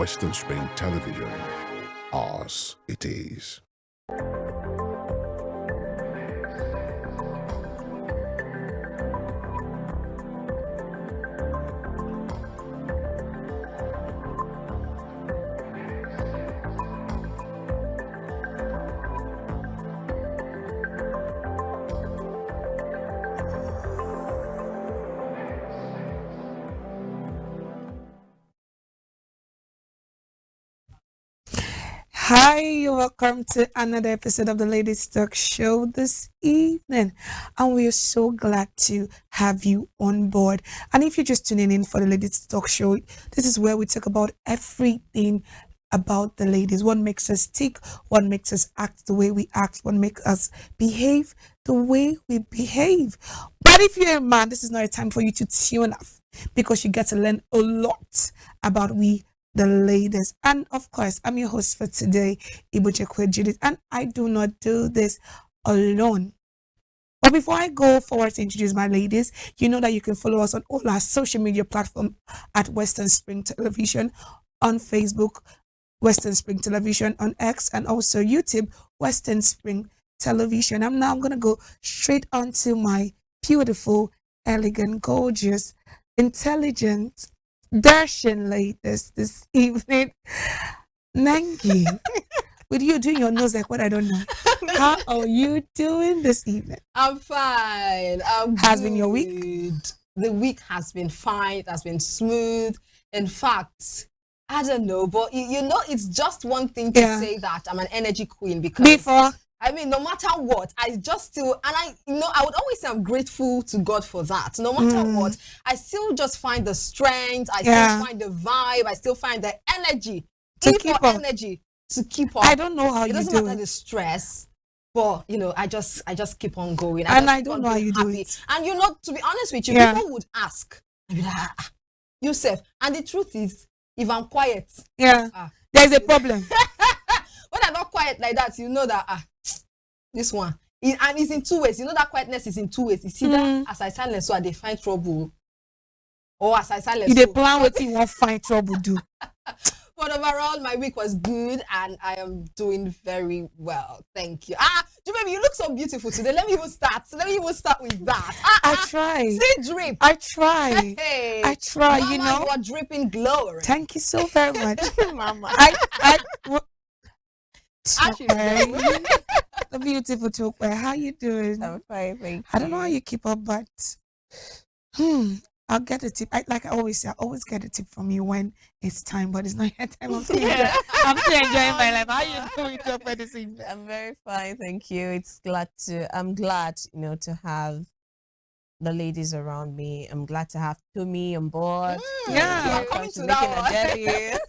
Western Spring Television. Ours it is. Hi, welcome to another episode of the Ladies Talk Show this evening. And we are so glad to have you on board. And if you're just tuning in for the Ladies Talk Show, this is where we talk about everything about the ladies. What makes us tick, what makes us act the way we act, what makes us behave the way we behave. But if you're a man, this is not a time for you to tune off because you get to learn a lot about the ladies. And of course, I'm your host for today, Ibuchekwe Judith, and I do not do this alone. But before I go forward to introduce my ladies, you know that you can follow us on all our social media platforms at Western Spring Television, on Facebook, Western Spring Television, on X, and also YouTube, Western Spring Television. I'm going to go straight on to my beautiful, elegant, gorgeous, intelligent, dashing ladies this evening. Nangi, with you doing your nose like what I don't know. How are you doing this evening? I'm fine. Has been your week? The week has been fine. It has been smooth. In fact, I don't know, but you know, it's just one thing to say that I'm an energy queen because before. I mean, no matter what, I just still, and I would always say I'm grateful to God for that. No matter what, I still just find the strength, I still find the vibe, I still find the energy. To keep up. Energy to keep up. I don't know how you do it. It doesn't matter the stress, but you know, I just keep on going. I don't know how you do it. And you know, to be honest with you, people would ask, I'd be like, Yusuf. And the truth is, if I'm quiet, there's a problem. When I'm not quiet like that, you know that this one, and it's in two ways. You know that quietness is in two ways. It's either as I silence, so I find trouble, or as I silence, you plan what you want find trouble do. But overall, my week was good, and I am doing very well. Thank you. Baby, you look so beautiful today. Let me even start with that. I try. See drip. I try. Hey, I try. Mama, you know, you are dripping glory. Thank you so very much, Mama. The beautiful Chokwe. How you doing? I'm fine, thank you. I don't know how you keep up, but I'll get a tip. I always say, I always get a tip from you when it's time, but it's not yet time. I'm still enjoying my life. How you doing, Chokwe, this evening? I'm very fine, thank you. I'm glad, to have the ladies around me. I'm glad to have Tumi on board. I'm coming to that one.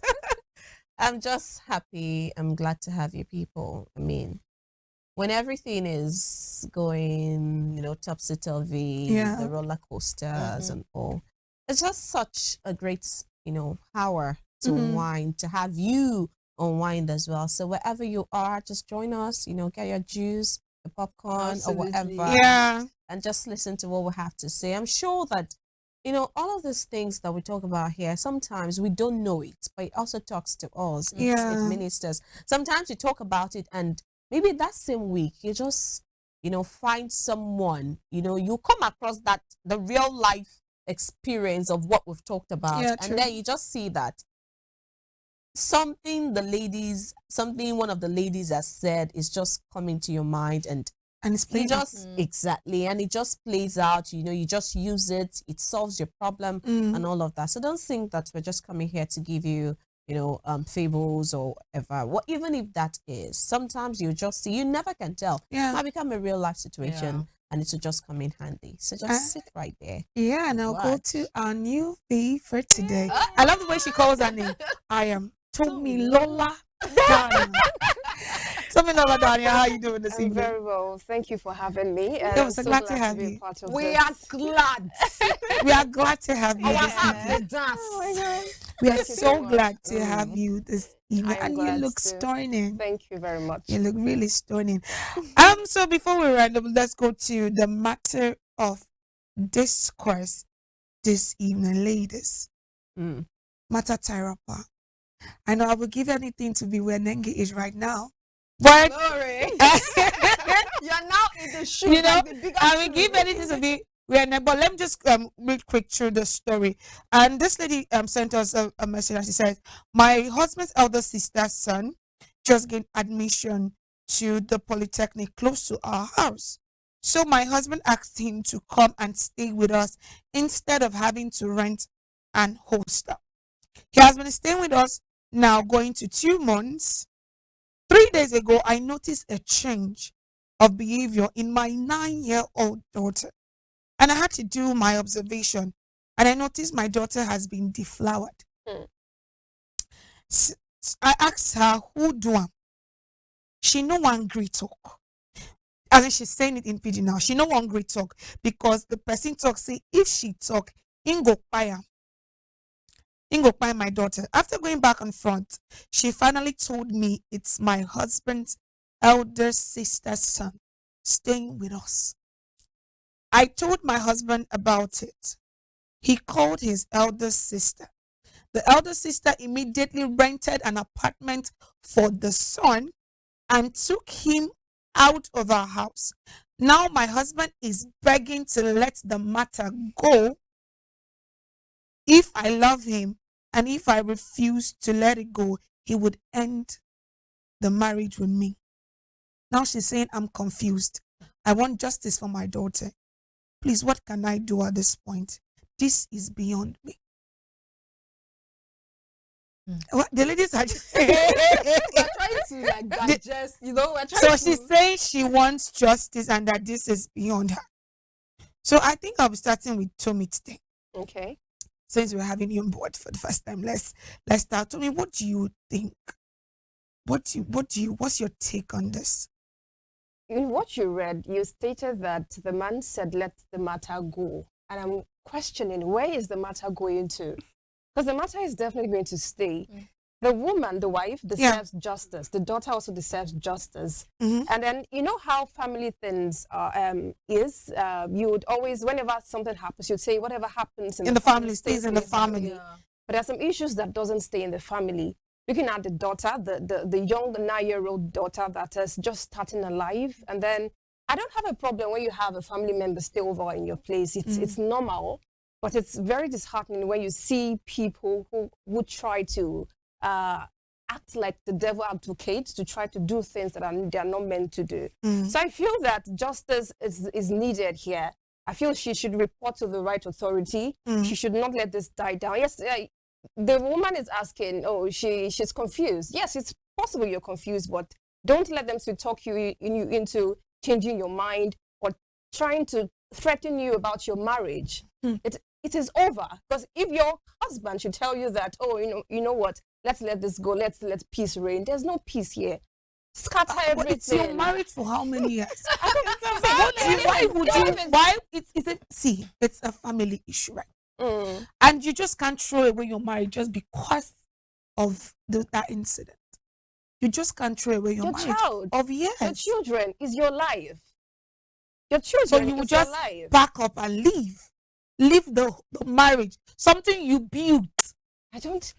I'm just happy. I'm glad to have you people. I mean, when everything is going, topsy-turvy, the roller coasters and all, it's just such a great, power to unwind, to have you unwind as well. So wherever you are, just join us, get your juice, the popcorn or whatever. Yeah. And just listen to what we have to say. I'm sure that, all of these things that we talk about here, sometimes we don't know it, but it also talks to us. It ministers. Sometimes you talk about it and maybe that same week, you just, find someone, you come across the real life experience of what we've talked about. And then you just see that something one of the ladies has said is just coming to your mind and it's playing exactly, and it just plays out, you just use it, it solves your problem and all of that. So don't think that we're just coming here to give you fables or whatever. Even if that is, sometimes you just see, you never can tell. It might become a real life situation and it will just come in handy. So just sit right there. Yeah, and I'll go to our new V for today. I love the way she calls her name. I am Tomilola Dania. Tomilola Dania, how are you doing this evening? Very well. Thank you for having me. I'm so glad to have you. We are glad. We are glad to have you this evening. Oh my God. We are so glad to have you this evening, and you look stunning. Thank you very much. You look really stunning. So before we round up, let's go to the matter of discourse this evening, ladies. Mata Tairapa. I know I would give anything to be where Nengi is right now. But Glory. You're now in the shoes, you know, like the bigger I will shoes. give anything to be where Nengi. But let me just read quick through the story. And this lady sent us a message, and she says, "My husband's elder sister's son just gained admission to the polytechnic close to our house. So my husband asked him to come and stay with us instead of having to rent and hostel. He has been staying with us now going to 2 months. 3 days ago, I noticed a change of behavior in my 9-year-old daughter. And I had to do my observation. And I noticed my daughter has been deflowered. I asked her, who do I? She no one great talk. As in she's saying it in pidgin now. She no one great talk because the person talk say if she talk, Ingo Paya my daughter. After going back and front, she finally told me it's my husband's elder sister's son staying with us. I told my husband about it. He called his elder sister. The elder sister immediately rented an apartment for the son and took him out of our house. Now my husband is begging to let the matter go if I love him, and if I refuse to let it go, he would end the marriage with me. Now she's saying, I'm confused. I want justice for my daughter. Please, what can I do at this point? This is beyond me. What the ladies are just We're trying to like digest, you know. We're trying so to... she's saying she wants justice and that this is beyond her. So I think I'll be starting with Tommy today. Okay. Since we're having you on board for the first time, let's start. Tommy, what do you think? What's your take on this? In what you read, you stated that the man said, let the matter go. And I'm questioning, where is the matter going to? Because the matter is definitely going to stay. The woman, the wife, deserves justice. The daughter also deserves justice. And then, you know how family things is? You would always, whenever something happens, you'd say, whatever happens in the family stays in the family. Yeah. But there are some issues that doesn't stay in the family. Looking at the daughter, the young 9-year-old daughter that is just starting a life. And then I don't have a problem when you have a family member stay over in your place. It's normal. But it's very disheartening when you see people who would try to act like the devil advocate to try to do things that they are not meant to do. So I feel that justice is needed here. I feel she should report to the right authority. She should not let this die down. Yes, the woman is asking, oh, she's confused. Yes, it's possible you're confused, but don't let them talk you into changing your mind or trying to threaten you about your marriage. It is over. Because if your husband should tell you that, oh, you know what, let's let this go, let's let peace reign. There's no peace here. Scatter everything. You're married for how many years? It's a family issue, right? And you just can't throw away your marriage just because of that incident. You just can't throw away your marriage. Child, of years. your children is your life. Your children so you is will just your life. back up and leave the marriage, something you built. I don't.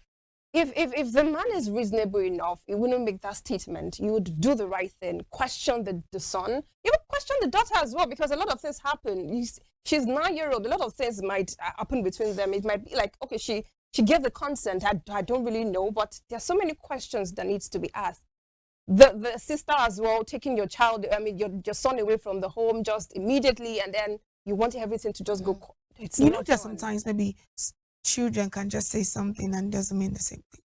If the man is reasonable enough, he wouldn't make that statement. You would do the right thing. Question the son. You would question the daughter as well, because a lot of things happen. She's 9-year-old. A lot of things might happen between them. It might be like, okay, she gave the consent. I don't really know, but there are so many questions that needs to be asked. The sister as well, taking your child, your son away from the home just immediately, and then you want everything to just go. It's you know, just sometimes maybe children can just say something and doesn't mean the same thing.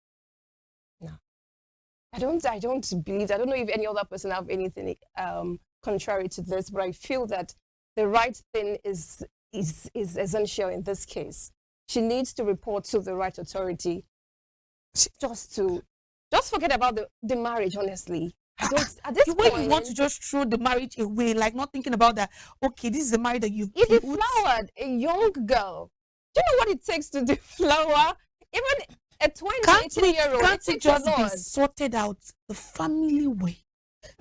No, I don't believe. I don't know if any other person have anything contrary to this, but I feel that the right thing is essential in this case. She needs to report to the right authority. Just forget about the marriage, honestly. I don't, at this point, you want to just throw the marriage away, like not thinking about that, okay, this is the marriage that you've built. You deflowered a young girl. Do you know what it takes to deflower? Even a 18-year-old. Can't it just be sorted out the family way?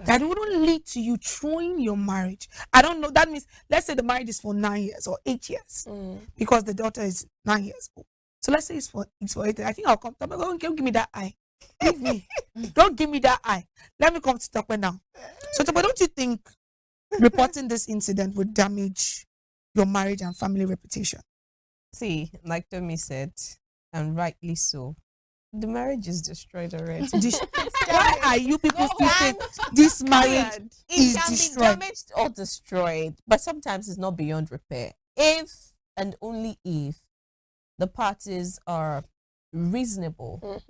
That wouldn't lead to you throwing your marriage. I don't know. That means, let's say the marriage is for 9 years or 8 years, because the daughter is 9 years old. So let's say it's for 8:30. I think I'll come. Don't give me that eye. Leave me. Don't give me that eye. Let me come to Tokwe now. So Tokwe, don't you think reporting this incident would damage your marriage and family reputation? See, like Tommy said, and rightly so, the marriage is destroyed already. Why are you people still saying this marriage is It can destroyed? be damaged or destroyed, but sometimes it's not beyond repair. If and only if the parties are reasonable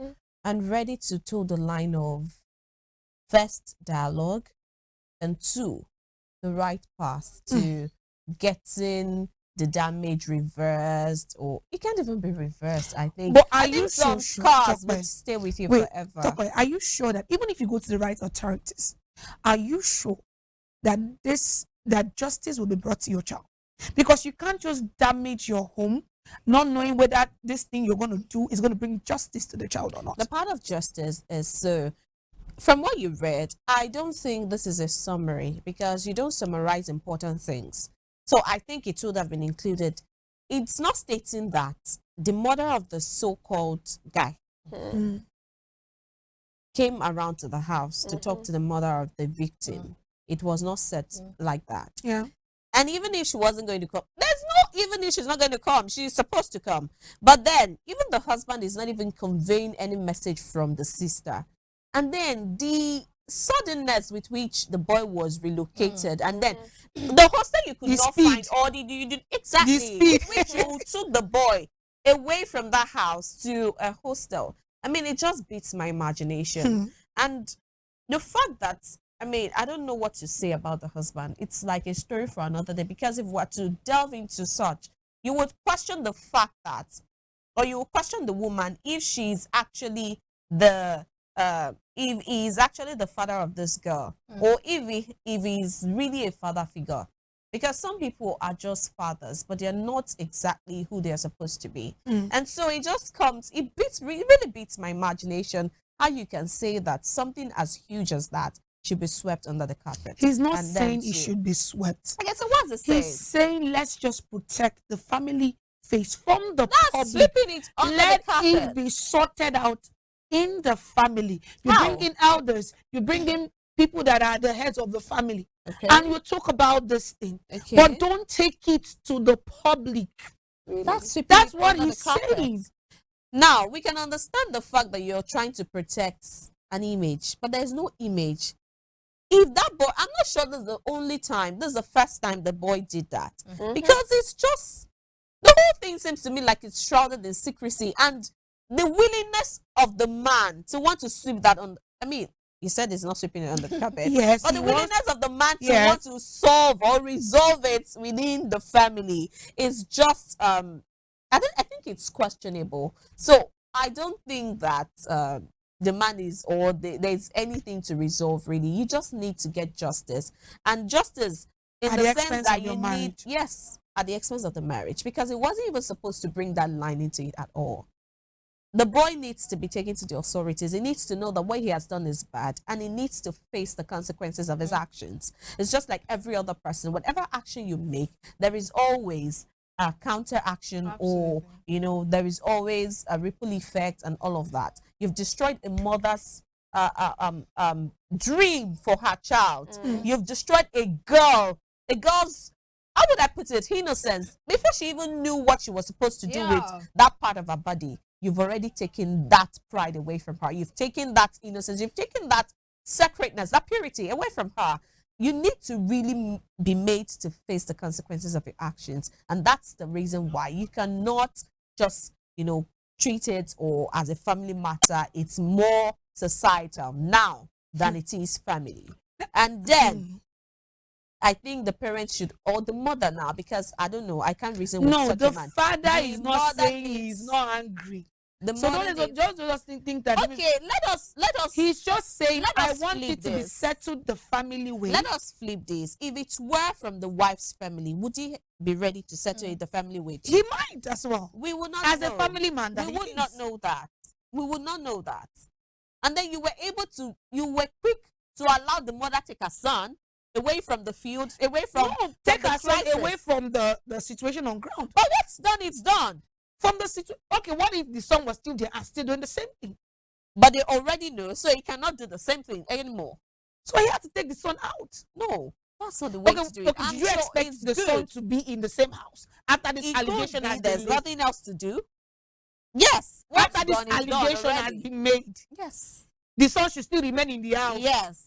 and ready to toe the line of first dialogue and two, the right path to getting the damage reversed, or it can't even be reversed. I think. But I are think you some so scars sure? will stay with you Wait, forever. Tokwe, are you sure that even if you go to the right authorities, are you sure that that justice will be brought to your child? Because you can't just damage your home not knowing whether this thing you're going to do is going to bring justice to the child or not. The part of justice is so. From what you read, I don't think this is a summary because you don't summarize important things. So I think it would have been included. It's not stating that the mother of the so-called guy came around to the house to talk to the mother of the victim. It was not set like that. Yeah. And even if she wasn't going to come, there's no even if she's not going to come, she's supposed to come. But then even the husband is not even conveying any message from the sister. And then the suddenness with which the boy was relocated, and then the hostel you could The not speed. find, or you did exactly speed. with which you took the boy away from that house to a hostel. I mean, it just beats my imagination. And the fact that, I mean, I don't know what to say about the husband. It's like a story for another day, because if we were to delve into such, you would question the fact that, or you would question the woman if she's actually if he's actually the father of this girl, or if he's really a father figure. Because some people are just fathers, but they're not exactly who they're supposed to be. And so it just comes, it really beats my imagination how you can say that something as huge as that should be swept under the carpet. He's not And saying then it should be swept. Okay, so what's it saying? He's saying let's just protect the family face from the That's public. sweeping it under Let the carpet. it be sorted out in the family. You How? bring in elders, you bring in people that are the heads of the family, Okay. and you talk about this thing. Okay. But don't take it to the public. That's sweeping That's it what under he's the carpet. saying. Now, we can understand the fact that you're trying to protect an image, but there's no image. If that boy, I'm not sure this is the only time, this is the first time the boy did that. Because it's just, the whole thing seems to me like it's shrouded in secrecy, and the willingness of the man to want to sweep that on, I mean, you said it's not sweeping it under the carpet. Yes, But the he wants- willingness of the man to Yes. want to solve or resolve it within the family is just, I think it's questionable. So I don't think that the man is, or there's anything to resolve really. You just need to get justice, and justice in At the the sense expense that of your you need, marriage. yes, at the expense of the marriage, because it wasn't even supposed to bring that line into it at all. The boy needs to be taken to the authorities. He needs to know that what he has done is bad, and he needs to face the consequences of his actions. It's just like every other person. Whatever action you make, there is always a counter action, or there is always a ripple effect and all of that. You've destroyed a mother's dream for her child. You've destroyed a girl's, how would I put it, innocence, before she even knew what she was supposed to do with that part of her body. You've already taken that pride away from her. You've taken that innocence. You've taken that sacredness, that purity away from her. You need to really be made to face the consequences of your actions. And that's the reason why you cannot just, treat it or as a family matter. It's more societal now than it is family. And then I think the parents should, or the mother now, because I don't know, I can't reason with No, such the a man. father The is not mother saying needs- he's not angry. The So mother don't needs- just think that. Okay, let us. He's just saying, Let I us want flip it to be this. settled the family way. Let us flip this. If it were from the wife's family, would he be ready to settle it the family way too? He might as well. We would not As know. a family man, that We he would not is. know that. We would not know that. And then you were quick to allow the mother take her son away from the field, away from No, take the her son crisis. away from the situation on ground. But what's done, it's done. from the situation. Okay, what if the son was still there and still doing the same thing? But they already know, so he cannot do the same thing anymore. So he had to take the son out. No, that's not the way to do it. Okay, do you expect the son to be in the same house after this allegation has there's been made? nothing else to do? Yes. After this allegation has been made, yes, the son should still remain in the house. Yes.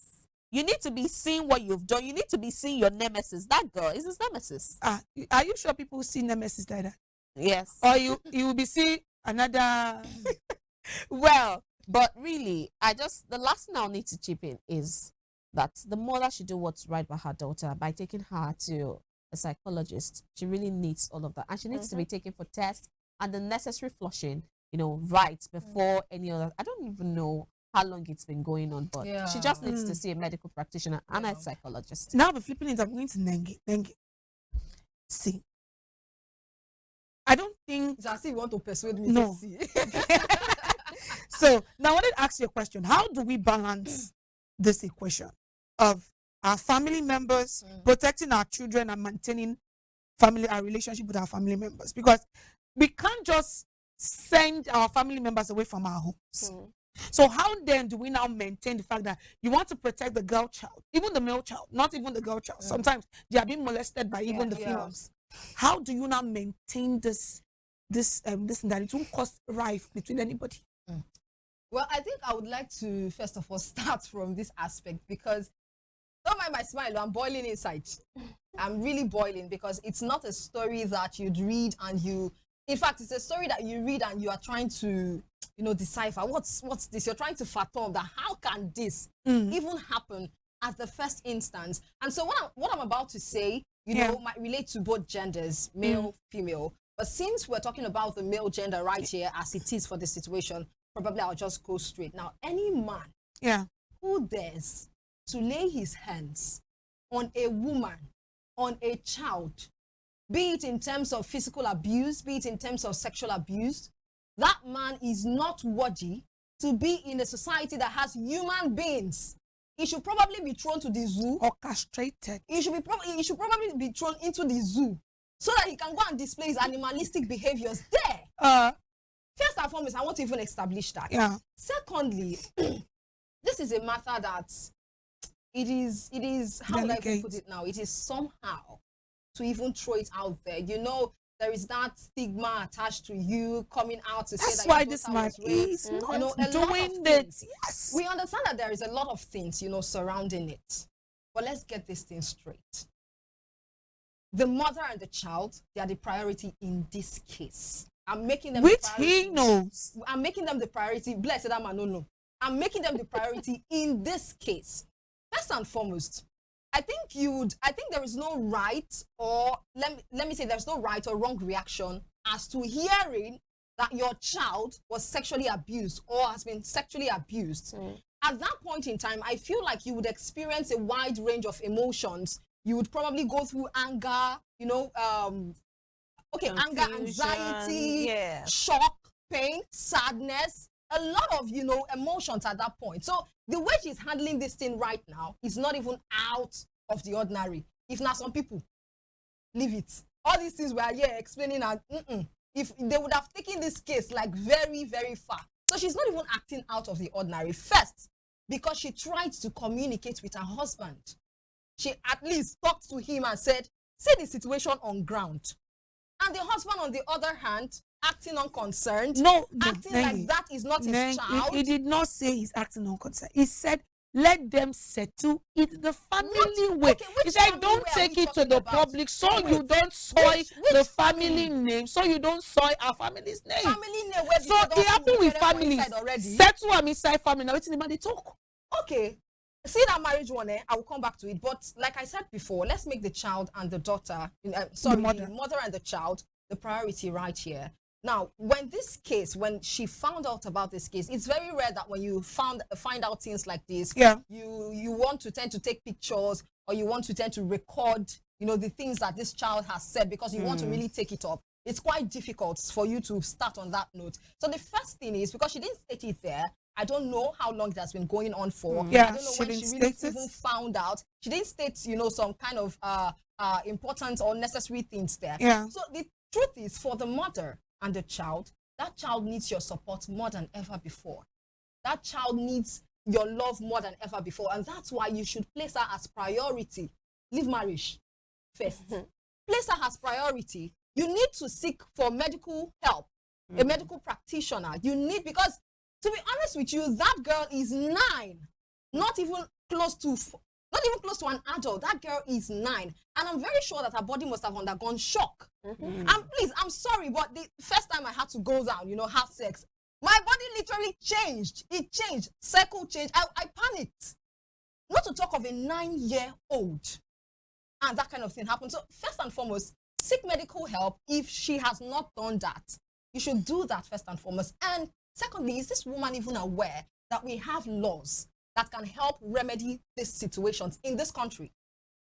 You need to be seeing what you've done. You need to be seeing your nemesis. That girl is his nemesis. Are you sure people see nemesis like that? Yes. Or you will be seeing another. Well, but really, the last thing I'll need to chip in is that the mother should do what's right by her daughter by taking her to a psychologist. She really needs all of that. And she needs to be taken for tests and the necessary flushing, right before any other. I don't even know how long it's been going on, but she just needs to see a medical practitioner and a psychologist. Now we're flipping it. I'm going to Nengi. See, I don't think. It's as if you want to persuade me. No. So now I want to ask you a question. How do we balance this equation of our family members protecting our children and maintaining our relationship with our family members? Because we can't just send our family members away from our homes. So how then do we now maintain the fact that you want to protect the girl child, even the male child, not even the girl child? Sometimes they are being molested by even the females. How do you now maintain this and that it won't cause rife between anybody? Well, I think I would like to first of all start from this aspect, because don't mind my smile, I'm boiling inside. I'm really boiling, because it's not a story that you'd read and in fact, it's a story that you read and you are trying to, decipher what's this. You're trying to fathom that how can this even happen at the first instance. And so what I'm about to say, might relate to both genders, male, female. But since we're talking about the male gender right here, as it is for the situation, probably I'll just go straight. Now, any man who dares to lay his hands on a woman, on a child, be it in terms of physical abuse, be it in terms of sexual abuse, that man is not worthy to be in a society that has human beings. He should probably be thrown to the zoo. Or castrated. He should probably be thrown into the zoo so that he can go and display his animalistic behaviors there. First and foremost, I want to even establish that. Yeah. Secondly, this is a matter that it is how would I even put it now? It is somehow to even throw it out there. There is that stigma attached to you coming out to say that why this man is not doing this. Yes. We understand that there is a lot of things, surrounding it. But let's get this thing straight. The mother and the child, they are the priority in this case. I'm making them which the priority. He knows. I'm making them the priority. Blessed that man, no. I'm making them the priority in this case. First and foremost, I think there is no right, or let me say there's no right or wrong reaction as to hearing that your child was sexually abused or has been sexually abused. At that point in time, I feel like you would experience a wide range of emotions. You would probably go through anger, anger, anxiety, shock, pain, sadness, a lot of, emotions at that point. So the way she's handling this thing right now is not even out of the ordinary. If not some people, leave it. All these things we are here explaining, if they would have taken this case like very, very far. So she's not even acting out of the ordinary. First, because she tried to communicate with her husband. She at least talked to him and said, see the situation on ground. And the husband, on the other hand, acting unconcerned, acting like that is not his child. He did not say he's acting unconcerned. He said, let them settle it the family way. He said, don't take it to the public so you don't soil the family name, so you don't soil our family's name. Family name where so it happened with families. Settle am inside family. Now, it's the man they talk. Okay. See that marriage one, I will come back to it. But like I said before, let's make the child and the daughter, the mother and the child, the priority right here. Now, when she found out about this case, it's very rare that when you find out things like this, you want to tend to take pictures or you want to tend to record, the things that this child has said because you want to really take it up. It's quite difficult for you to start on that note. So the first thing is, because she didn't state it there, I don't know how long it has been going on for. I don't know when she really even found out. She didn't state, some kind of important or necessary things there. Yeah. So the truth is, for the mother, and the child, that child needs your support more than ever before. That child needs your love more than ever before. And that's why you should place her as priority. Leave marriage first. Place her as priority. You need to seek for medical help, a medical practitioner. You need, because to be honest with you, that girl is 9, not even close to an adult. That girl is 9, and I'm very sure that her body must have undergone shock. And please, I'm sorry, but the first time I had to go down, have sex, my body literally changed. It changed. Circle changed. I panicked. Not to talk of a 9-year-old. And that kind of thing happened. So first and foremost, seek medical help. If she has not done that, you should do that first and foremost. And secondly, is this woman even aware that we have laws that can help remedy these situations in this country?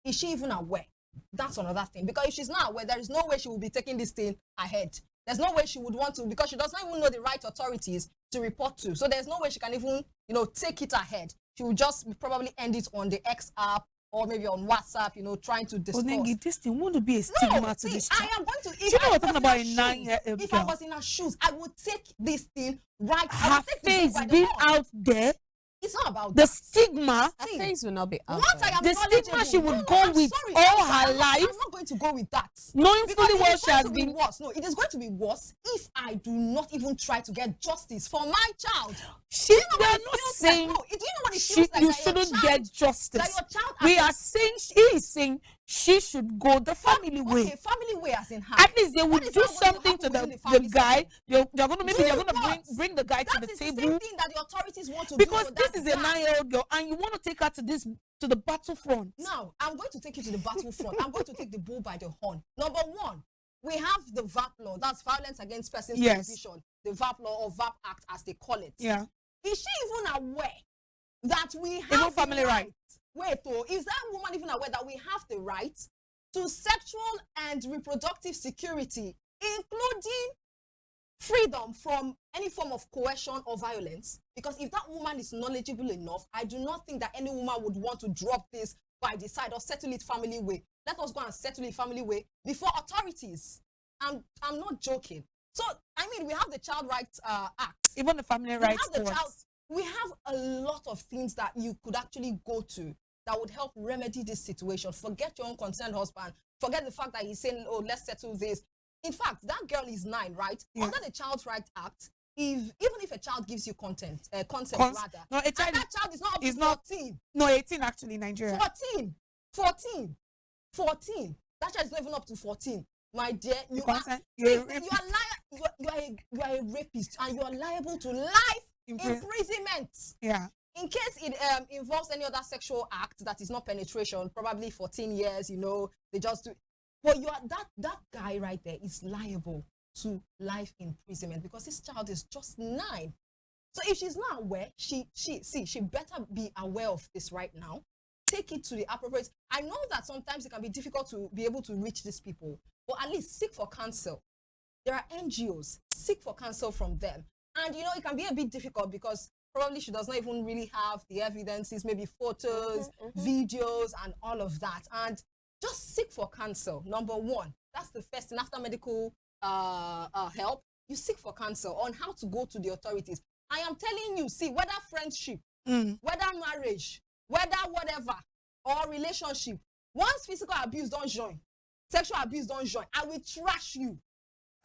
Is she even aware? That's another thing. Because if she's not aware, there is no way she will be taking this thing ahead. There's no way she would want to, because she does not even know the right authorities to report to. So there's no way she can even, take it ahead. She will just probably end it on the X app or maybe on WhatsApp, trying to discuss. This thing won't be a stigma to this child. I am going to. Do you know what I'm talking about? A 9-year-old If girl. I was in her shoes, I would take this thing right. Her face being out there. It's not about the that. stigma. Her face will not be out Once there. I am The stigma she would go I'm with sorry, all I'm her life. I'm not going to go with that. Knowing Because fully it well is she going has to be been. worse. No, it is going to be worse if I do not even try to get justice for my child. She, Do you know we what are it not feels saying like? No, do you know what it she, feels like? you that your shouldn't child- get justice. That your child We has are saying he is saying she should go the family way. Okay, family way as in how? At least they What would is do not going to something to happen within the family guy. setting? They're gonna Do what? bring the guy to That the is the table, same thing that the authorities want to because do. this That is a 9-year-old girl and you want to take her to the battlefront. Now, I'm going to take you to the battlefront. I'm going to take the bull by the horn. Number one, we have the VAP law. That's Violence Against Persons Yes. Prohibition. The VAP law or VAP Act, as they call it. Yeah. Is she even aware that we have Even family the right. Wait, oh, is that woman even aware that we have the right to sexual and reproductive security, including freedom from any form of coercion or violence? Because if that woman is knowledgeable enough, I do not think that any woman would want to drop this by the side or settle it family way. Let us go and settle it family way before authorities. I'm not joking. So, I mean, we have the Child Rights Act. Even the family rights courts. We have a lot of things that you could actually go to that would help remedy this situation. Forget your own concerned husband. Forget the fact that he's saying, oh, let's settle this. In fact, that girl is 9, right? Yeah. Under the Child Rights Act, even if a child gives you consent, rather, No, a and child that child is not up is to not- 14. no 18 actually in Nigeria. 14. That child is not even up to 14. My dear, you are, consent? see, You're a rapist. you are a rapist, and you are liable to life imprisonment. Yeah. In case it involves any other sexual act that is not penetration, probably 14 years, they just do. But that guy right there is liable to life imprisonment because this child is just 9. So if she's not aware, she better be aware of this right now. Take it to the appropriate. I know that sometimes it can be difficult to be able to reach these people, but at least seek for counsel. There are NGOs, seek for counsel from them. And it can be a bit difficult because probably she does not even really have the evidences, maybe photos, videos, and all of that. And just seek for counsel. Number one, that's the first thing. After medical help, you seek for counsel on how to go to the authorities. I am telling you, see, whether friendship, whether marriage, whether whatever, or relationship, once physical abuse don't join, sexual abuse don't join, I will trash you.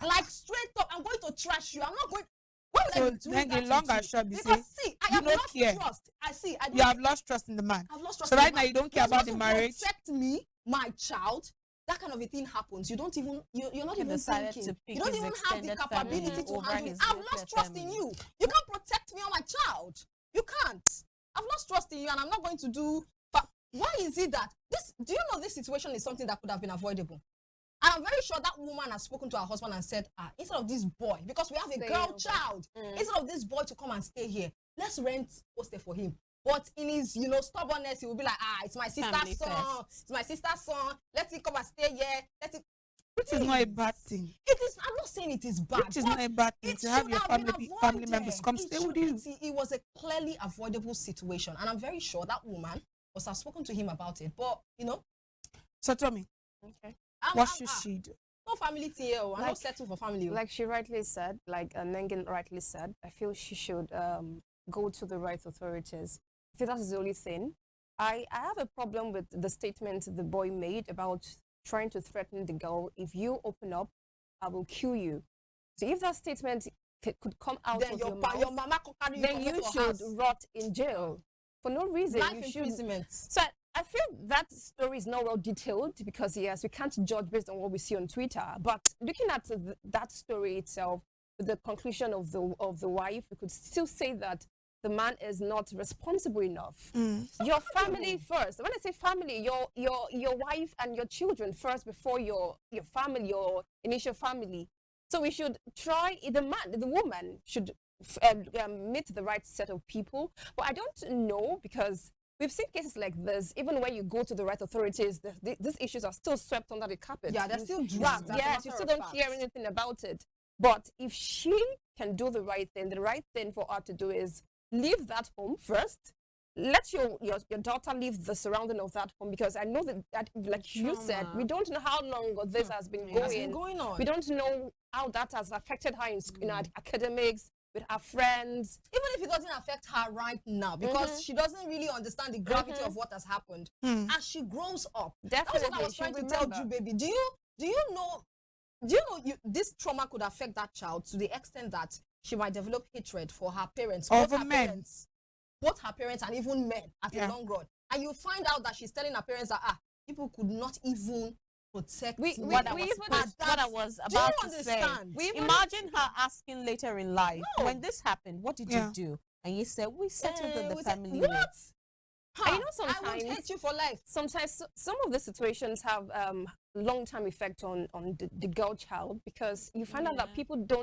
Like straight up, I'm going to trash you. I'm not going. What will I be doing then that the long with and you? short, you Because say, see, I you have don't lost care. trust. I You have lost trust in the man. I've lost trust. So in right the now man. you don't care Because about the once marriage. you protect me, my child. That kind of a thing happens. You don't even. You're not He even decided thinking. to pick You don't his even have the extended capability family to over handle it. his I've nuclear lost trust in family. you. You can't protect me or my child. You can't. I've lost trust in you, and I'm not going to do. But why is it that this? Do you know this situation is something that could have been avoidable? And I'm very sure that woman has spoken to her husband and said, instead of this boy, because we have a Stay girl over. child, instead of this boy to come and stay here, let's rent hostel for him. But in his, stubbornness, he will be like, it's my sister's Family son. first. It's my sister's son. Let him come and stay here. Which is not a bad thing. It is. I'm not saying it is bad. Which is but not a bad thing it to have should your been family members avoided. come It stay should- with you. It was a clearly avoidable situation, and I'm very sure that woman must have spoken to him about it. But So tell me, I'm- what I'm- should she do? No family thing here. I'm not settle for family. Like she rightly said, like Nengen rightly said, I feel she should go to the right authorities. I feel that's the only thing. I have a problem with the statement the boy made about trying to threaten the girl. If you open up, I will kill you. So if that statement could come out then of your your mouth, mama could carry then you should rot in jail for no reason. Life You imprisonment. So I feel that story is not well detailed because yes, we can't judge based on what we see on Twitter. But looking at that story itself, the conclusion of the wife, we could still say that the man is not responsible enough. Your family first. When I say family, your wife and your children first before your family, your initial family. So we should try. The woman should meet the right set of people. But I don't know because we've seen cases like this. Even when you go to the right authorities, these issues are still swept under the carpet. Yeah, they're still dragged. Yes, you still don't hear anything about it. But if she can do the right thing for her to do is leave that home first. Let your daughter leave the surrounding of that home because I know that like you said, we don't know how long this has been going on. We don't know how that has affected her in her academics, with her friends. Even if it doesn't affect her right now, because she doesn't really understand the gravity of what has happened. As she grows up, Definitely, that's what I was trying to tell you, baby. Do you know this trauma could affect that child to the extent that she might develop hatred for her parents, both her parents and even men at the long run. And you find out that she's telling her parents that people could not even protect what I was about to say. Imagine her asking later in life, when this happened, what did you do? And you said, we settled the family. What? And you know, sometimes I would hate you for life. Sometimes some of the situations have long-term effect on the girl child because you find out that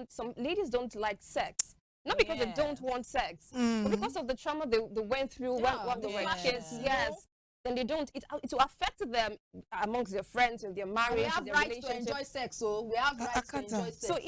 some ladies don't like sex. Not because they don't want sex, but because of the trauma they went through when they were kids. Yes. Then they don't. It will affect them amongst their friends and their marriage. We have rights to enjoy sex, so we have rights to enjoy sex. So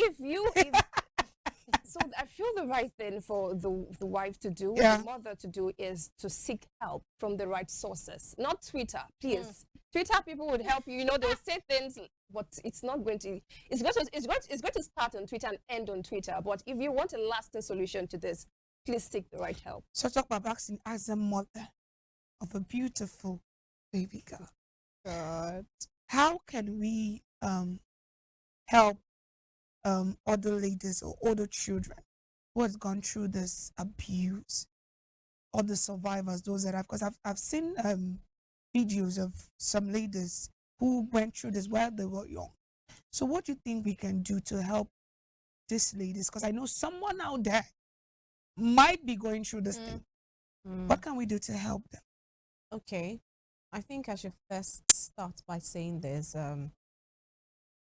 so I feel the right thing for the wife to do, the mother to do, is to seek help from the right sources, not Twitter, please. Twitter people would help you. You know, they'll say things, but it's not going to. It's going to start on Twitter and end on Twitter. But if you want a lasting solution to this, please seek the right help. So talk about vaccine as a mother of a beautiful baby girl. God. How can we help other ladies or other children who has gone through this abuse, or the survivors, those that have, because I've seen videos of some ladies who went through this while they were young. So what do you think we can do to help these ladies? Because I know someone out there might be going through this thing. What can we do to help them? Okay, I think I should first start by saying this.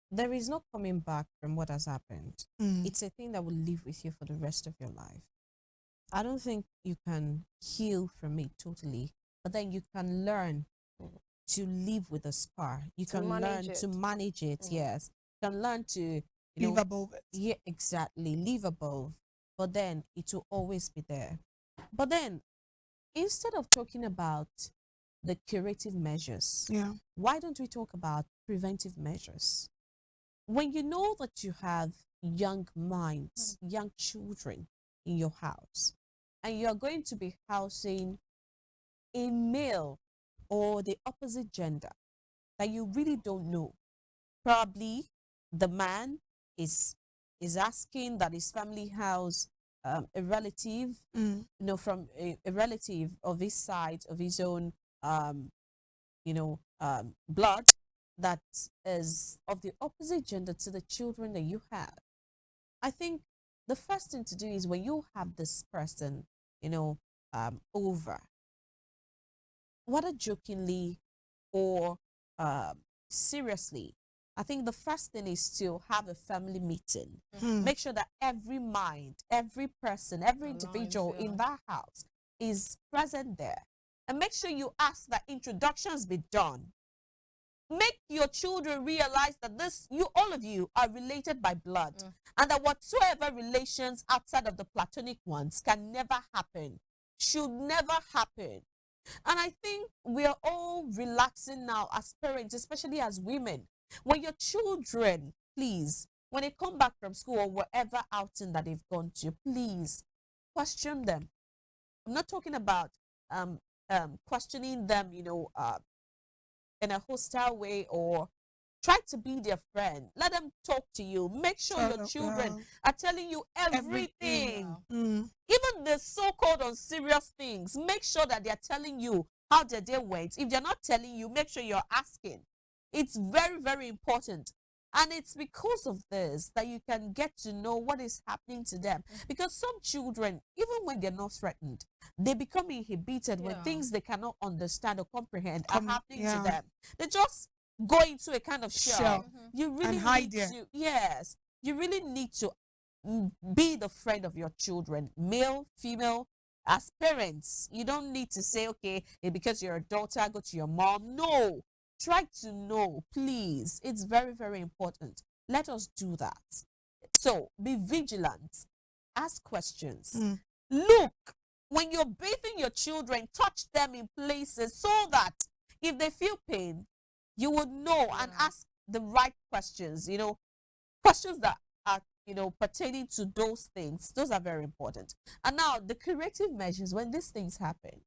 There is no coming back from what has happened. It's a thing that will live with you for the rest of your life. I don't think you can heal from it totally, but then you can learn to live with a scar. You can learn to manage it, yes. You can learn to live above it. Yeah, exactly. Live above. But then it will always be there. But then, instead of talking about the curative measures, why don't we talk about preventive measures? When you know that you have young minds, young children in your house, and you're going to be housing a male or the opposite gender that you really don't know, probably the man is asking that his family house a relative, from a relative of his side, of his own, blood, that is of the opposite gender to the children that you have. I think the first thing to do is when you have this person, over, whether jokingly or seriously, I think the first thing is to have a family meeting. Make sure that every mind, every person, every individual in that house is present there. And make sure you ask that introductions be done. Make your children realize that all of you are related by blood, and that whatsoever relations outside of the platonic ones can never happen, should never happen. And I think we are all relaxing now as parents, especially as women. When your children, please, when they come back from school or whatever outing that they've gone to, please question them. I'm not talking about questioning them, in a hostile way, or try to be their friend. Let them talk to you. Make sure your children are telling you everything. Even the so-called unserious things. Make sure that they're telling you how their day went. If they're not telling you, make sure you're asking. It's very, very important. And it's because of this that you can get to know what is happening to them. Because some children, even when they're not threatened, they become inhibited when things they cannot understand or comprehend are happening to them. They just go into a kind of shell. You really need to, yes, you really need to be the friend of your children, male, female. As parents, you don't need to say, okay, because you're a daughter, go to your mom. No, try to know, please. It's very, very important. Let us do that. So be vigilant. Ask questions. Look, when you're bathing your children, touch them in places so that if they feel pain, you would know and ask the right questions, questions that are, pertaining to those things. Those are very important. And now the corrective measures when these things happen.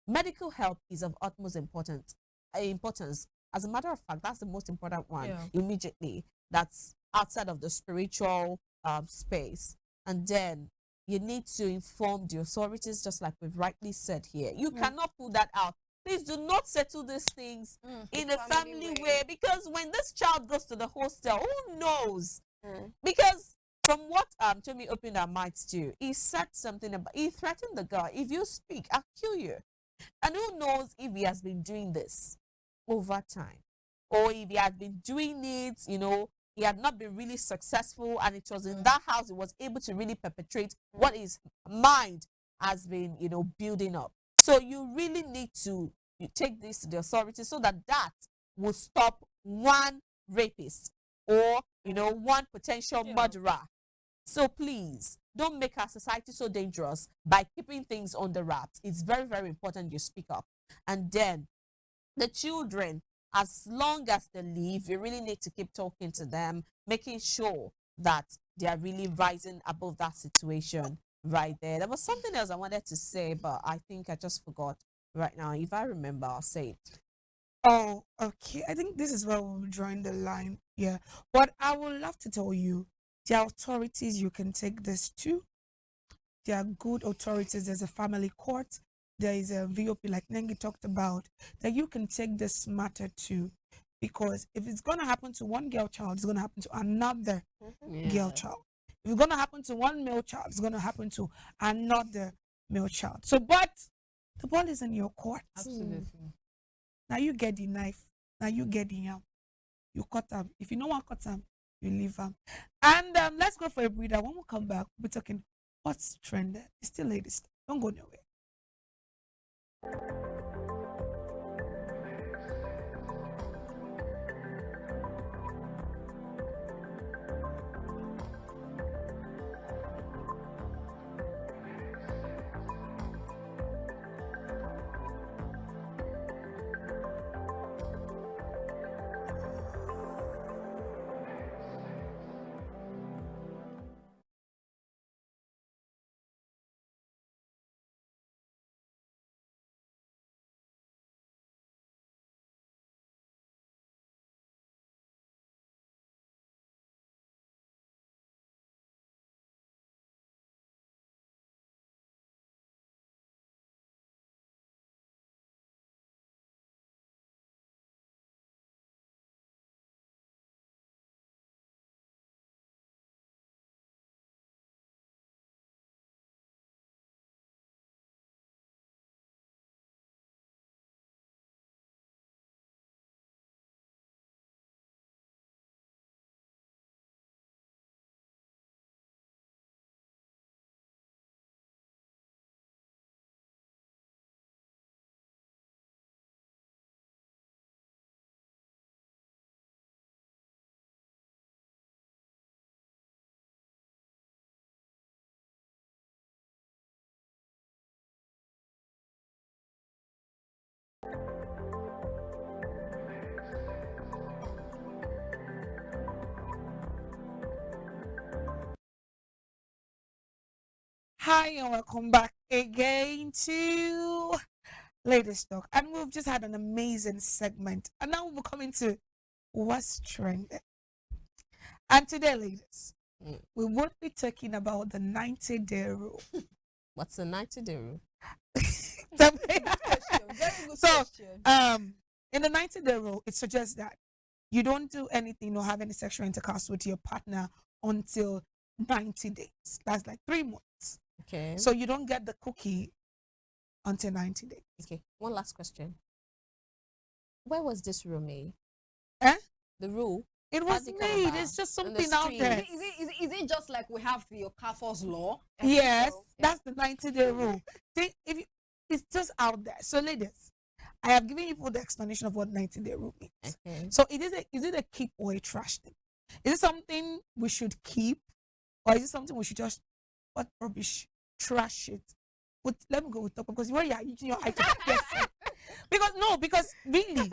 Medical help is of utmost importance. As a matter of fact, that's the most important one immediately. That's outside of the spiritual space. And then you need to inform the authorities, just like we've rightly said here. You cannot pull that out. Please do not settle these things in a family way, because when this child goes to the hostel, who knows? Because from what Tommy opened our minds to, he said something about, he threatened the girl, if you speak, I'll kill you. And who knows if he has been doing this over time, or if he had been doing it, he had not been really successful, and it was in that house he was able to really perpetrate what his mind has been, building up. So you really need to take this to the authorities so that will stop one rapist or, one potential murderer. So please, don't make our society so dangerous by keeping things on the wraps. It's very, very important you speak up. And then the children, as long as they live, you really need to keep talking to them, making sure that they are really rising above that situation right there. There was something else I wanted to say, but I think I just forgot right now. If I remember, I'll say it. Oh, okay. I think this is where we're drawing the line. Yeah. But I would love to tell you, the authorities you can take this to. There are good authorities. There's a family court. There is a VOP, like Nengi talked about, that you can take this matter to. Because if it's going to happen to one girl child, it's going to happen to another girl child. If it's going to happen to one male child, it's going to happen to another male child. So, but the ball is in your court. Absolutely. Now you get the knife. Now you get the yam. You cut them. If you don't want to cut them, you leave them. And let's go for a breather. When we come back, we'll be talking what's trending. It's still latest. Don't go nowhere. Hi and welcome back again to Ladies Talk. And we've just had an amazing segment. And now we're coming to what's trending. And today, ladies, we won't be talking about the 90-day rule. What's the 90-day rule? Very good So, question. in the 90-day rule, it suggests that you don't do anything or have any sexual intercourse with your partner until 90 days. That's like 3 months. Okay. So you don't get the cookie until 90 days. Okay. One last question. Where was this rule made? Eh? The rule? It How'd was it come made. about? It's just In the something out street? there. Is it just like we have the Okafor's law? Yes, So, that's the 90-day rule. Think if you, it's just out there. So, ladies, I have given you the explanation of what 90-day rule means. Okay. So, is it a keep or a trash thing? Is it something we should keep, or is it something we should just what rubbish, trash it? But let me go with top because where you are using your eye to guess it. Because really,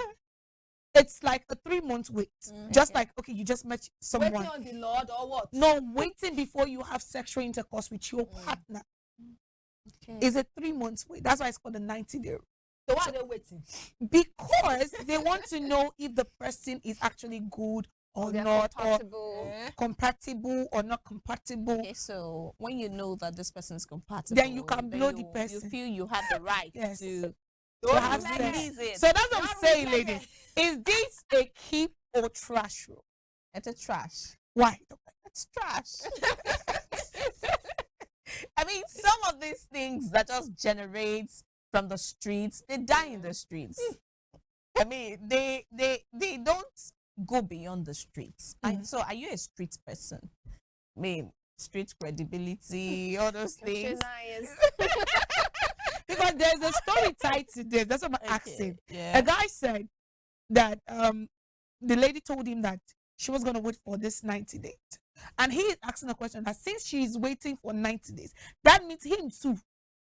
it's like a 3-month wait. Just like okay, you just met someone. Waiting on the Lord or what? No, waiting before you have sexual intercourse with your partner Okay. is a 3 months wait. That's why it's called a 90-day. So why are they waiting? Because they want to know if the person is actually good or They're not, compatible. or compatible or not compatible. Okay, so when you know that this person is compatible, Then you can blow the you person. feel you have the right Yes. to have release sex. it. So that's what I'm saying, ladies. Is this a keep or trash rule? It's a trash. Why? It's trash. I mean, some of these things that just generates from the streets, they die in the streets. I mean, they don't go beyond the streets. And so, are you a street person? I mean, street credibility, all those things. Nice. Because there's a story tied to this. That's what I'm asking. Yeah. A guy said that the lady told him that she was gonna wait for this 90 days. And he is asking a question that since she is waiting for 90 days, that means him too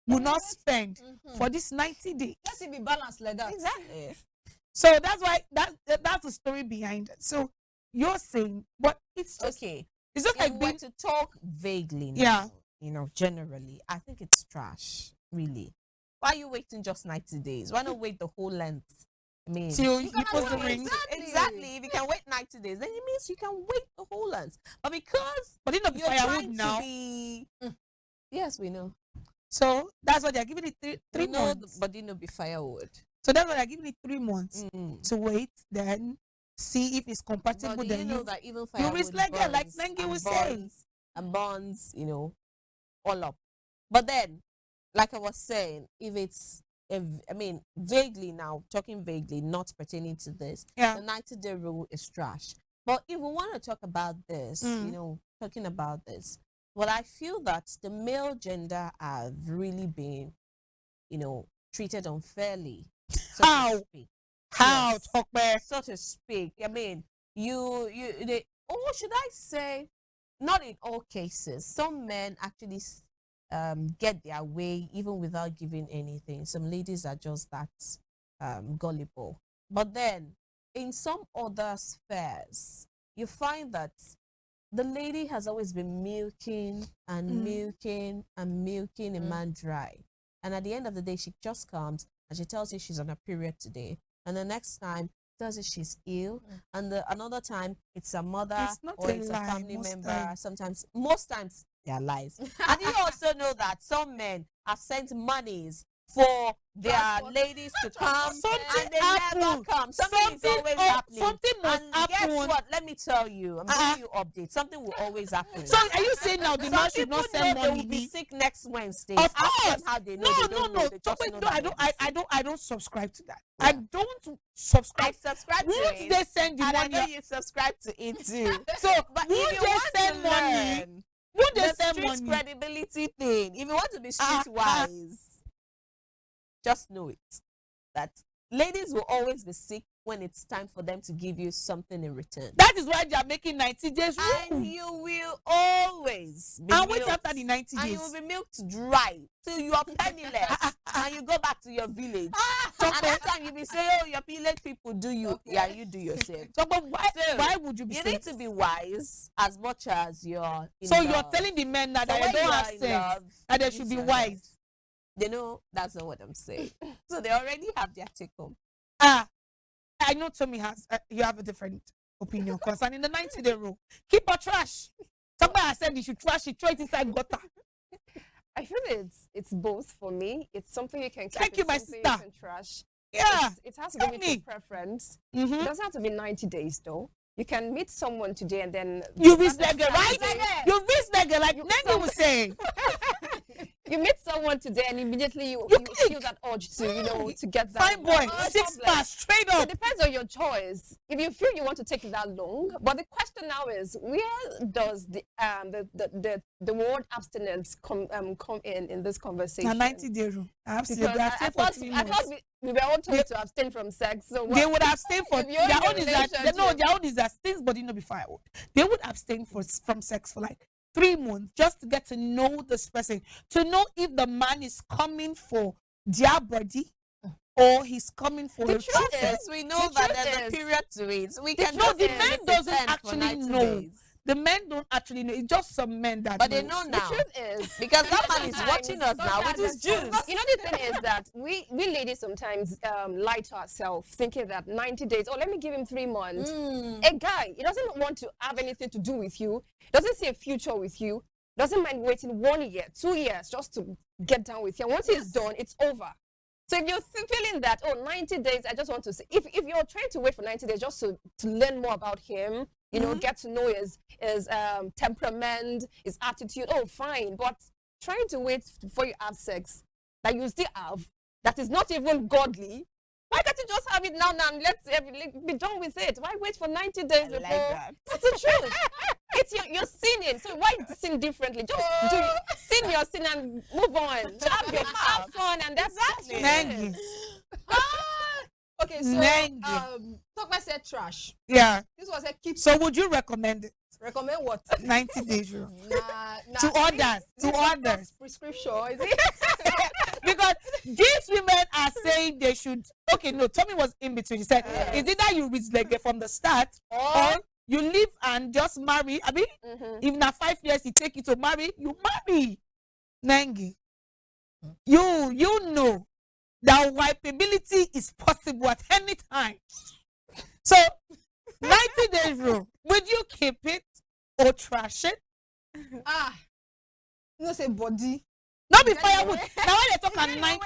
will not spend for this 90 days. Let it be balanced like that. Exactly. So that's why that's the story behind it. So you're saying, but it's just Okay. it's just If like we being were to talk vaguely now, Yeah. you know, generally, I think it's trash, really. Why are you waiting just 90 days? Why not wait the whole length? I mean, till you can put the wait. ring. exactly. If you can wait 90 days, then it means you can wait the whole length. But because But it's not you're firewood trying now. to be... Yes, we know. So that's why they're giving it three We know, months. but you know, be firewood. So that's why they're giving it 3 months Mm. to wait, then see if it's compatible. But do Then you know that even you firewood risk like that, like burns Nengi and was saying. burns and burns, you know, all up. But then, like I was saying, if it's, I mean, vaguely now, talking vaguely, not pertaining to this, Yeah. the 90-day rule is trash. But if we want to talk about this, you know, talking about this, well, I feel that the male gender have really been, you know, treated unfairly. So How? to speak. How Yes. talk back? So to speak. I mean, or should I say, not in all cases. Some men actually get their way even without giving anything. Some ladies are just that gullible. But then, in some other spheres, you find that the lady has always been milking and milking and milking a man dry. And at the end of the day, she just comes and she tells you she's on a period today. And the next time, tells you she's ill. And another time, it's a mother It's not or a it's lie a family most member. times. Most times, they're lies. And you also know that some men have sent monies for their Transport. ladies to come Something and they never happened. come. Something is always happening. Something must And guess happen. what? Let me tell you, I'm giving you updates. Something will always happen. So are you saying now the Some man should people not send know they will money? be sick next Wednesday. Of Ask them course. how they know. No, They don't no. know. They just Wait, know no, that I they'll don't. be sick. I don't subscribe to that. Yeah. I don't subscribe. I subscribe to Won't it. they send the And I money? know you subscribe to it too. So, But won't if you they want send to money? learn Won't they the send street money? credibility thing, if you want to be Ah, streetwise, just know it that ladies will always be sick when it's time for them to give you something in return. That is why they are making 90 days rule. And you will always be And wait milked, after the 90 and days. you will be milked dry till you are penniless, and you go back to your village. And that time you be saying, "Oh, your village people do you." Okay. Yeah, you do yourself. So, but why, So, why would you be You saying need to be wise as much as you're in So love. you're telling the men that So they when don't you have are in sense, love, that they use should be your wise. head. They know that's not what I'm saying. So they already have their take home. I know Tommy has, you have a different opinion concerning the 90-day rule. Keep her trash. Somebody has said you should trash it, throw it inside gutter. I feel it's both for me. It's something you can keep. Thank you, it's my something sister. You can trash. Yeah. It has to Tell do with me. your preference. Mm-hmm. It doesn't have to be 90 days though. You can meet someone today and then You reach that's nigga, right? Saturday. You reach nigga, like Nengi was saying. You meet someone today and immediately you click. feel that urge to to get that. Fine boy, No 6 problem. pass, straight So up. it depends on your choice. If you feel you want to take it that long, but the question now is, where does the word abstinence come in this conversation? Now 90-day rule. Absolutely. Because They I abstain for thought 3 I thought months. we were all told to abstain from sex. So They would abstain for If you're their in a own is that relationship- their own is that things body no be firewood. They would abstain from sex for like 3 months just to get to know this person, to know if the man is coming for their body or he's coming for The a truth true is, we know The that truth there's a is- period to it. We The can truth- just the say man let's doesn't pretend for actually 90 know. days. The men don't actually know. It's just some men that But they knows. know the now. truth is, Because that man is sometimes- watching us now with his sometimes- juice. You know, the thing is that we ladies sometimes lie to ourselves, thinking that 90 days, oh, let me give him 3 months. A guy, he doesn't want to have anything to do with you, doesn't see a future with you, doesn't mind waiting 1 year, 2 years just to get down with you. And once he's done, it's over. So if you're feeling that, oh, 90 days, I just want to see, if you're trying to wait for 90 days just to learn more about him, you know, get to know his temperament, his attitude, oh, fine. But trying to wait before you have sex that you still have, that is not even godly, why can't you just have it now and let's be done with it? Why wait for 90 days before? That's the truth. It's you're sinning, so why sin differently? Just sin your sin and move on. Have fun, and that's Exactly. Nengi. Okay, so Nengi. talk about said trash. Yeah. This was a keep. So would you recommend it? Recommend what? 90 days rule. Nah, To this- others, this to is not others. prescription, is it? Because these women are saying they should. Okay, no, Tommy was in between. He said, Yes. is it that you reach like from the start, or you live and just marry? I mean, if na 5 years you take it to marry, you marry. Nengi, you know that wipeability is possible at any time. So 90 days rule. Would you keep it or trash it? You know, say body. Not be Get firewood. away. Now when they talk at Wait, night,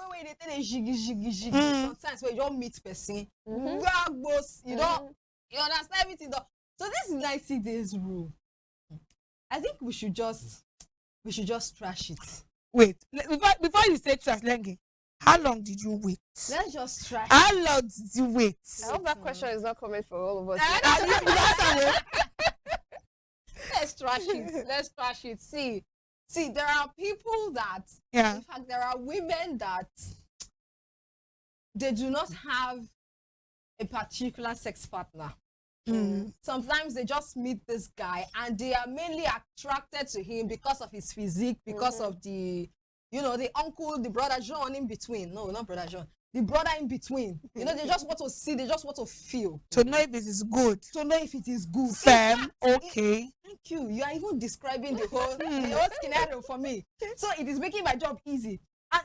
wait, they tell jiggy. Mm. Sometimes when you don't meet person, Mhm. you don't, you understand everything. So this is 90 days rule. I think we should just trash it. wait. Before you say trash, Lengi, how long did you wait? Let's just trash How long did you wait? I hope that question is not coming for all of us. Let's trash it. Let's trash it. See, there are people that, Yeah. in fact, there are women that they do not have a particular sex partner. Mm. Sometimes they just meet this guy and they are mainly attracted to him because of his physique, because of the, the uncle, the brother John in between. No, not brother John. The brother in between. They just want to see, they just want to feel. To know if it is good, To know if it is good. firm, okay. Thank you. You are even describing the whole scenario for me. So it is making my job easy. And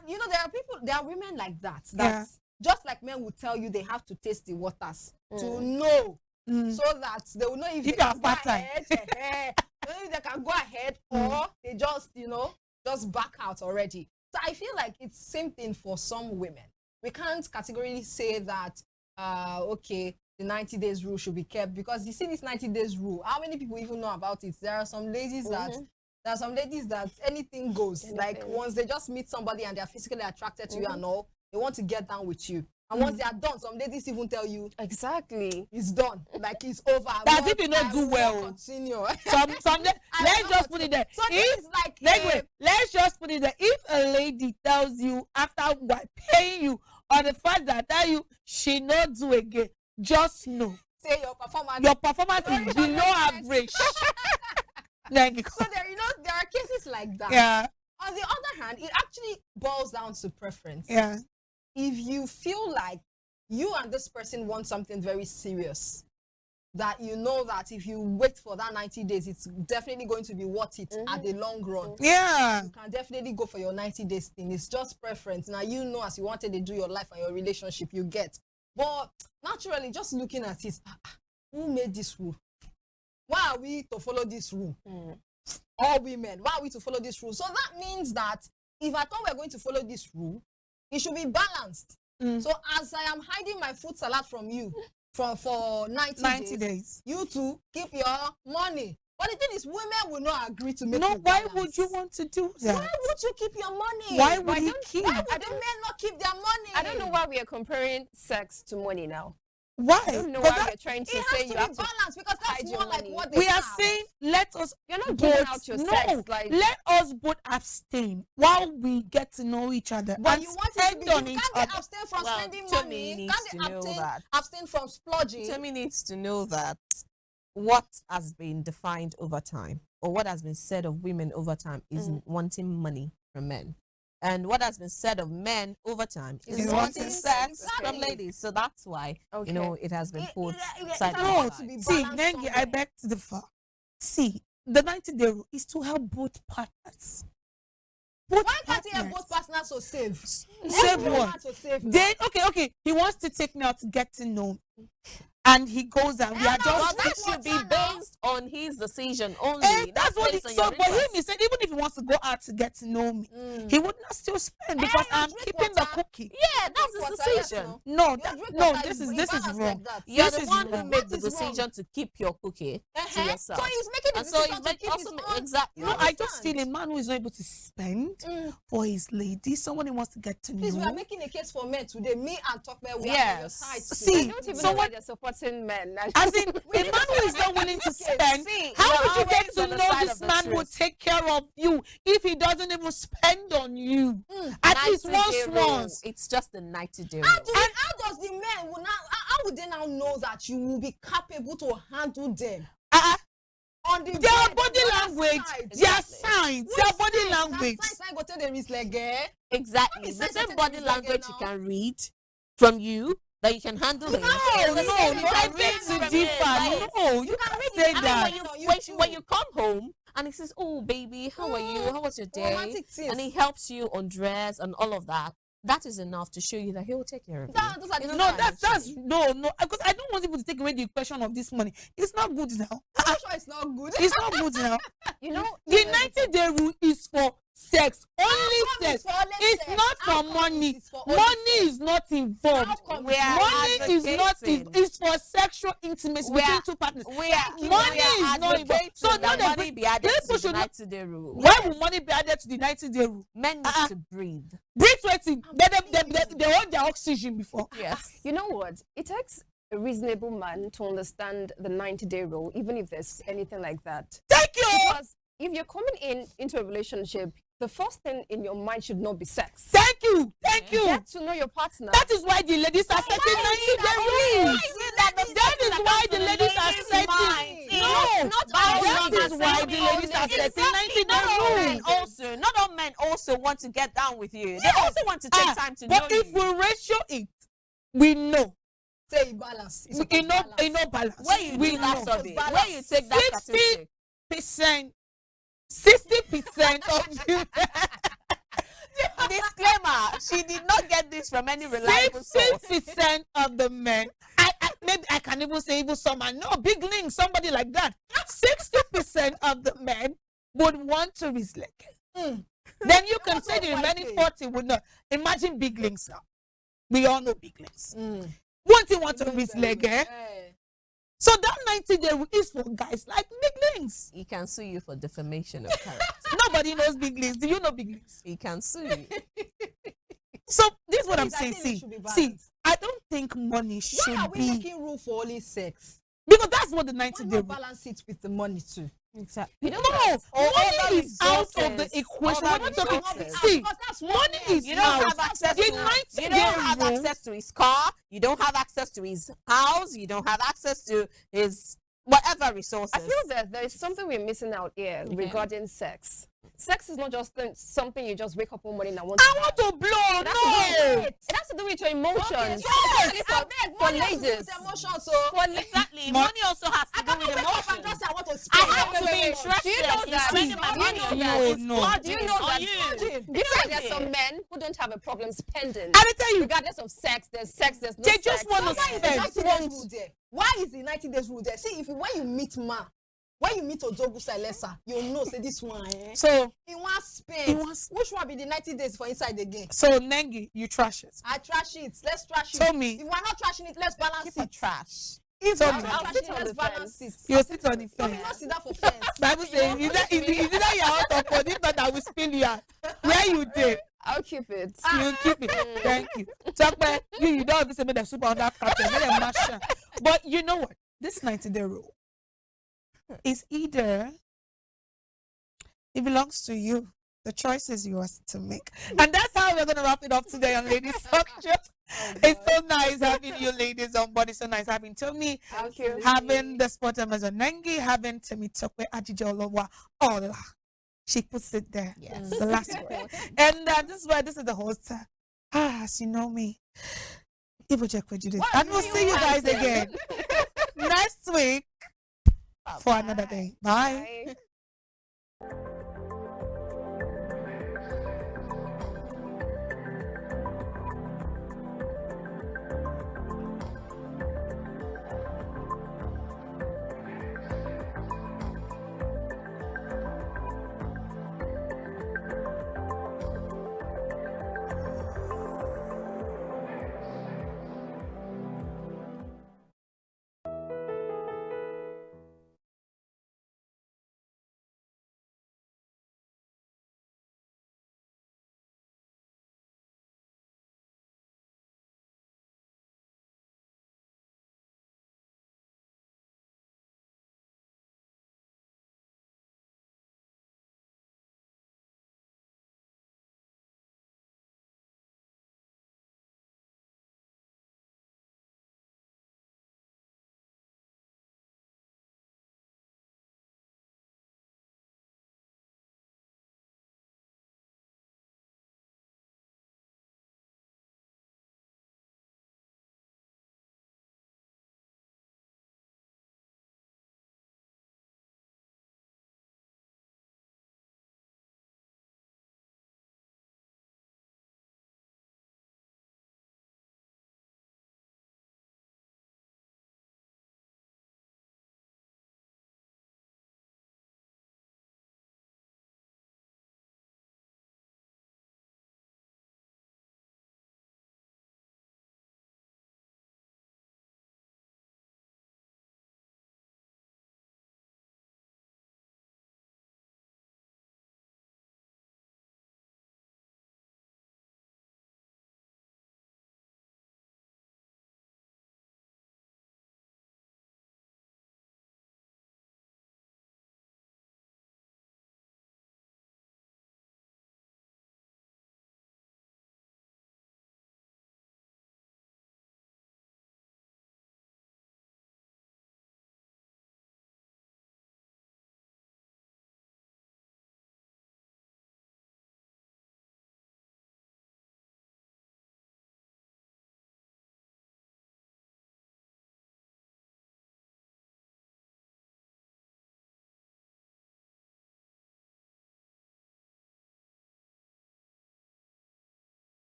there are women like that. Yeah. Just like men will tell you they have to taste the waters to know, Mm. so that they will know if If they you are can go fertile. ahead, if they can go ahead, or they just back out already. So I feel like it's same thing for some women. We can't categorically say that okay, the 90 days rule should be kept, because you see this 90 days rule, how many people even know about it? There are some ladies that anything goes. Like once they just meet somebody and they're physically attracted to you and all, they want to get down with you. And once they are done, some ladies even tell you Exactly. it's done, like it's over. That's if you don't I do will well. not continue. Let's just put it there. So this is like Let's just put it there. If a lady tells you after paying you or the fact that tell you she not do again, just know Say your performance is below average. Thank you. So there are cases like that. Yeah. On the other hand, it actually boils down to preference. Yeah. If you feel like you and this person want something very serious, that you know that if you wait for that 90 days, it's definitely going to be worth it at the long run. Yeah. You can definitely go for your 90 days thing. It's just preference. Now, you know, as you wanted to do your life and your relationship, you get. But naturally, just looking at it, who made this rule? Why are we to follow this rule? All women, why are we to follow this rule? So that means that if I thought we're going to follow this rule, it should be balanced. So as I am hiding my fruit salad from you for 90 days, you two keep your money. But the thing is, women will not agree to make No, it why balanced. would you want to do that? Why would you keep your money? Why would he keep? Why would the men not keep their money? I don't know why we are comparing sex to money now. Why? I don't know But why that- we're trying to It say has you to have be to. balanced because that's hide more your like money. what they we are have. saying let us You're not giving both, out your no, sex. Like, let us both abstain while we get to know each other But and you want spend it to on be, you each can't other. abstain from Well, spending Tommy money. needs Can't to they know abstain, that. abstain from splurging? Tommy needs to know that what has been defined over time, or what has been said of women over time, is wanting money from men. And what has been said of men over time is Is wanting wanting sex sex. from ladies. So that's why, Okay. it has been put it side has by No, got to be side. see, balanced Nengi, I somewhere. beg to differ. See, the 90-day rule is to help both partners. Both Why can't he have partners. both partners to save? Save Everyone what? has to save now. Then okay, he wants to take me out to get to know me. And he goes and we are no, just But that That's should be what's now. based on his decision only. and that's not what based he on so your but him interest. he said even if he wants to go out to get to know me, Mm. he would not still spend because you I'm drink keeping the water. cookie. Yeah, that's his Water, yes, decision. no. No, You that, drink no, water, this you is balance wrong. like that. You're This the is one who wrong. made What the is wrong? decision to keep your cookie to Uh-huh. yourself. So he's making the And so decision he's to make, keep also his make, own. exactly. No, You I just feel understand? a man who is not able to spend Mm. for his lady, someone who wants to get to Please, we are know. making a case for men today. Me and Tokbe, we are on your Yes. side. too. See, I don't even so know why what- they're supporting men. As in, a man who is not willing to spend, See, how you're would you get always to on the know side this of the man will truth. take care of you if he doesn't even spend on you? Mm. At least 90-day rule. once. It's just a 90-day rule. How does the men will now? How would they now know that you will be capable to handle them Uh-uh. on the Their bed, on body the other language, side? their Exactly. signs, Which their body signs? Na language. signs na go tell them it's like, Exactly. It's The like same something body that is like language you now. can read from you, that you can handle it. No, It's the no, same no, you I can beg read to from differ. him. No, you can can't read say it. I mean, that. When you come home and he says, "Oh, baby, how are you? How was your day?" romantic things. and he helps you undress and all of that, that is enough to show you that he will take care of you. Those are the It's No, not that's financially. no, because I don't want people to take away the question of this money. It's not good now. I'm sure it's not good. It's not good now. You know, The 90-day rule is for sex, only sex. It's not for money. Money is not involved. How come We are Money is not. advocating. It's for sexual intimacy We between are- two partners. We are Money is not involved. advocating So that now they money bring- be added people to the should not- 90-day rule. Why will money be added to the 90-day rule? Men need Uh-uh. to breathe. Breathe waiting. They hold their oxygen before. Yes. you know what? It takes a reasonable man to understand the 90-day rule, even if there's anything like that. Thank you. Because if you're coming into a relationship, the first thing in your mind should not be sex. Thank you. Thank you. Get to know your partner. That is why the ladies are setting 90-day rules. That is why the ladies are setting. No, that is why the ladies are setting 90-day rules. Not all men also want to get down with you. They also want to take time to know But if you. we ratio it, we know. Say it balance. It's In no balance. Where you we do that know. survey, where you take that statistic. 60% of you. Disclaimer: she did not get this from any reliable source. 60% of the men, maybe I can even say even someone, no, big link, somebody like that. 60% of the men would want to reselect. Then you can say the remaining 40 would not. Imagine big links now. We all know big links. Won't you want to reselect? So that 90-day rule is for guys like big links. He can sue you for defamation of character. Nobody knows big links. Do you know big links? He can sue you. So this is what I'm Please, I saying. think it See, should be see, balanced. I don't think money Why are should we be making rule for only sex? because that's what the Why 90-day not rule. balance it with the money too? Exactly. You don't No, money other is out of the resources, equation. other We're not talking. resources. See, Because that's what money it is You don't out. have access The to. 90 You don't have day rule- access to his car. You don't have access to his house. You don't have access to his whatever resources. I feel that there is something we're missing out here Okay. regarding sex. Sex is not just something you just wake up one morning and want I to want have. to blow. It has to do No. with- it has to do with your emotions. Okay, Especially I for, beg, for money has to do ladies. with emotions, so Exactly. Mo- Money also has I to do cannot with wake up and emotions. just say I want to I spend. have to be wait. interested Do you know in that- spending my do you money know on that- that. No. Do you know that? you? Do you know that there's some men who don't have a problem spending? I will tell you, Regardless of sex, there's no they sex. just want to Why is the spend. 90 days rule there? Why is the 90 days rule there? See, when you meet Ma, when you meet Ojogu Salesa, you know, say this one, So, he wants spend. He wants- Which one be the 90 days for inside again? so Nengi, you trash it. I trash it. Let's trash it. Tell me. If we're not trashing it, let's balance Keep a it. trash. If Tell we're me. not I'll trashing sit it, on let's the balance fence. it. You sit on the No, we fence. not sit down for fence. Bible says, is that you're out of money? If not, I will spill you out. Where you did, I'll keep it. you keep it. Thank you. Talk you don't have to say me the super on that carpet. Me the masher. But you know what? This 90-day rule is either it belongs to you. The choice is yours to make. And that's how we're going to wrap it up today on Ladies Talk Show. It's so nice having you ladies on board. It's so nice having Tommy, Thank you. having the sport Amazon Nengi, having Temi Tokwe Ajijolowa Ola. She puts it there. Yes. The last word. And this is why this is the host. As you know me. Ibo Jekwe Judith. And we'll see you guys again next week for another day. Bye. Bye.